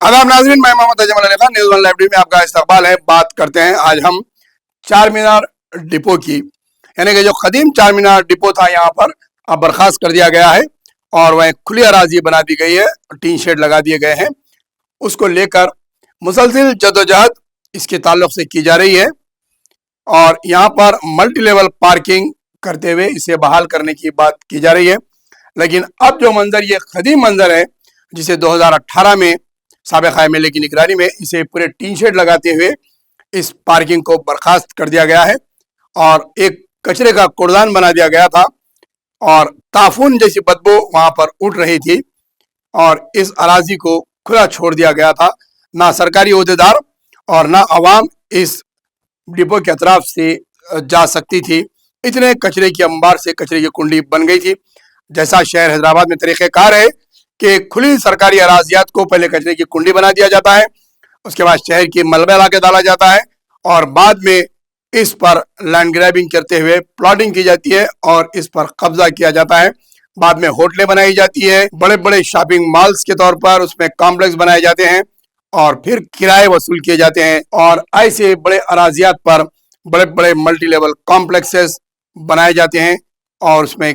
आदाब नाजरीन, मैं Mohammad Ajmal Ali Khan, news one library में आपका इस्तकबाल है। बात करते हैं आज हम चार मीनार डिपो की, यानी कि जो कदीम चार मीनार डिपो था यहाँ पर अब बर्खास्त कर दिया गया है और वह खुली अराजी बना दी गई है, टीन शेड लगा दिए गए हैं। उसको लेकर मुसलसिल जदोजहद इसके ताल्लुक से की जा रही है और यहाँ पर मल्टी लेवल पार्किंग करते हुए इसे बहाल करने की बात की जा रही है। लेकिन अब जो मंजर, ये कदीम मंजर है जिसे 2018 में साबिक़ एमएलए की निगरानी में इसे पूरे टीन शेड लगाते हुए इस पार्किंग को बर्खास्त कर दिया गया है और एक कचरे का कूड़ादान बना दिया गया था और ताफून जैसी बदबू वहां पर उठ रही थी और इस अराजी को खुला छोड़ दिया गया था। ना सरकारी ओहदेदार और ना आवाम इस डिपो के अतराफ से जा सकती थी। इतने कचरे की अंबार से कचरे की कुंडी बन गई थी। जैसा शहर हैदराबाद में तरीक़ेकार है कि खुली सरकारी अराजियात को पहले कचरे की कुंडी बना दिया जाता है, उसके बाद शहर की मलबे ला के डाला जाता है और बाद में इस पर लैंड ग्रैबिंग करते हुए प्लॉटिंग की जाती है और इस पर कब्जा किया जाता है। बाद में होटलें बनाई जाती है, बड़े बड़े शॉपिंग मॉल्स के तौर पर उसमें कॉम्प्लेक्स बनाए जाते हैं और फिर किराए वसूल किए जाते हैं और ऐसे बड़े अराजियात पर बड़े बड़े मल्टी लेवल कॉम्प्लेक्सेस बनाए जाते हैं और उसमें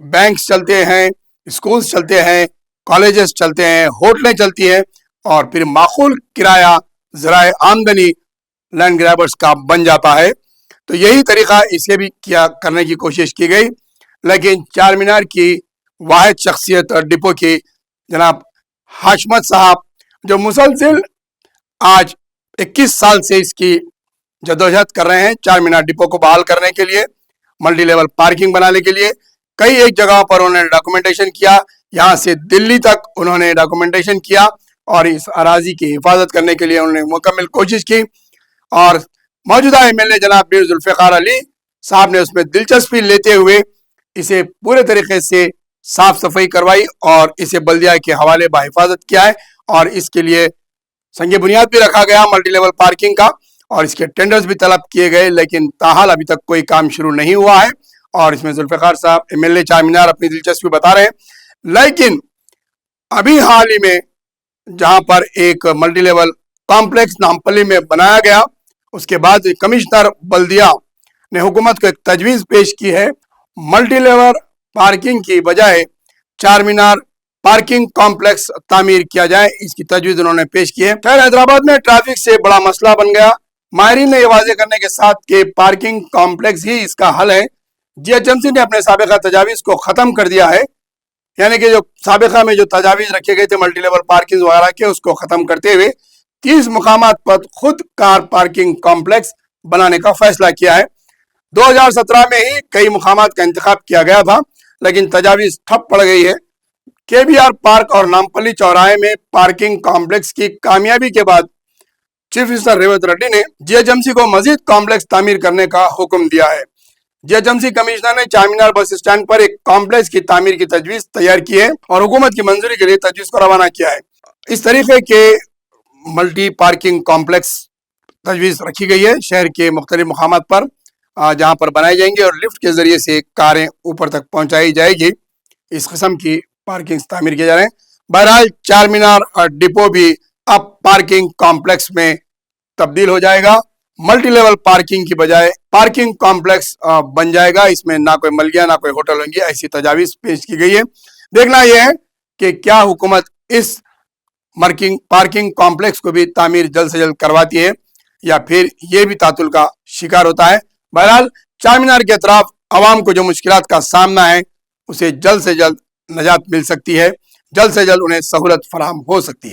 बैंक्स चलते हैं, स्कूल्स चलते हैं, कॉलेजेस चलते हैं, होटलें चलती हैं और फिर माकूल किराया ज़राए आमदनी लैंड ग्रैबर्स का बन जाता है। तो यही तरीका इसे भी किया करने की कोशिश की गई, लेकिन चार मीनार की वाहिद शख्सियत डिपो की जनाब हाशमत साहब, जो मुसलसिल आज 21 साल से इसकी जदोजहद कर रहे हैं चार मीनार डिपो को बहाल करने के लिए, मल्टी लेवल पार्किंग बनाने के लिए। कई एक जगह पर उन्होंने डॉक्यूमेंटेशन किया, यहाँ से दिल्ली तक उन्होंने डॉक्यूमेंटेशन किया और इस अराजी की हिफाजत करने के लिए उन्होंने मुकम्मल कोशिश की और मौजूदा एमएलए जनाब मीर जुल्फ़िकार अली साहब ने उसमें दिलचस्पी लेते हुए इसे पूरे तरीके से साफ सफाई करवाई और इसे बल्दिया के हवाले बाहिफाजत किया है और इसके लिए संग बुनियाद भी रखा गया मल्टी लेवल पार्किंग का और इसके टेंडर्स भी तलब किए गए, लेकिन ताहाल अभी तक कोई काम शुरू नहीं हुआ है और इसमें जुल्फ़िकार साहब एमएलए चार मीनार अपनी दिलचस्पी बता रहे हैं। लेकिन अभी हाल ही में जहां पर एक मल्टी लेवल कॉम्प्लेक्स नामपल्ली में बनाया गया, उसके बाद कमिश्नर बल्दिया ने हुकूमत को एक तजवीज़ पेश की है, मल्टी लेवल पार्किंग की बजाय चार मीनार पार्किंग कॉम्प्लेक्स तामीर किया जाए। इसकी तजवीज़ उन्होंने पेश की है। खैर, हैदराबाद में ट्रैफिक से बड़ा मसला बन गया। माहिरीन ने यह वाज़ेह करने के साथ कि पार्किंग कॉम्प्लेक्स ही इसका हल है। जीएचएमसी ने अपने साबिक़ा तजावीज़ को ख़त्म कर दिया है, यानी कि जो साबिक़ा में जो तजावीज़ रखे गए थे मल्टी लेवल पार्किंग वगैरह के, उसको ख़त्म करते हुए 30 मुकामात पर खुद कार पार्किंग कॉम्प्लेक्स बनाने का फैसला किया है। 2017 में ही कई मुकामात का इंतखाब किया गया था, लेकिन तजावीज़ ठप पड़ गई है। केबीआर पार्क और नामपल्ली चौराहे में पार्किंग कॉम्प्लेक्स की कामयाबी के बाद चीफ मिनिस्टर रेवंत रेड्डी ने जीएचएमसी को मजीद कॉम्प्लेक्स तामीर करने का हुक्म दिया है। जीएचएमसी कमिश्नर ने चार मीनार बस स्टैंड पर एक कॉम्प्लेक्स की तामीर की तजवीज़ तैयार की है और हुकूमत की मंजूरी के लिए तजवीज़ को रवाना किया है। इस तरीके के मल्टी पार्किंग कॉम्प्लेक्स तजवीज़ रखी गई है शहर के मुख्तलिफ मुकामात पर, जहाँ पर बनाए जाएंगे और लिफ्ट के जरिए से कारें ऊपर तक पहुँचाई जाएगी। इस किस्म की पार्किंग तामीर किए जा रहे हैं। बहरहाल चार मीनार डिपो भी अब पार्किंग कॉम्प्लेक्स में तब्दील हो जाएगा, मल्टी लेवल पार्किंग की बजाय पार्किंग कॉम्प्लेक्स बन जाएगा। इसमें ना कोई मलगिया ना कोई होटल होंगे, ऐसी तजावीज़ पेश की गई है। देखना यह है कि क्या हुकूमत इस पार्किंग कॉम्प्लेक्स को भी तामीर जल्द से जल्द करवाती है या फिर ये भी तातुल का शिकार होता है। बहरहाल चार मीनार के अतराफ आवाम को जो मुश्किलात का सामना है उसे जल्द से जल्द नजात मिल सकती है, जल्द से जल्द उन्हें सहूलत फराहम हो सकती है।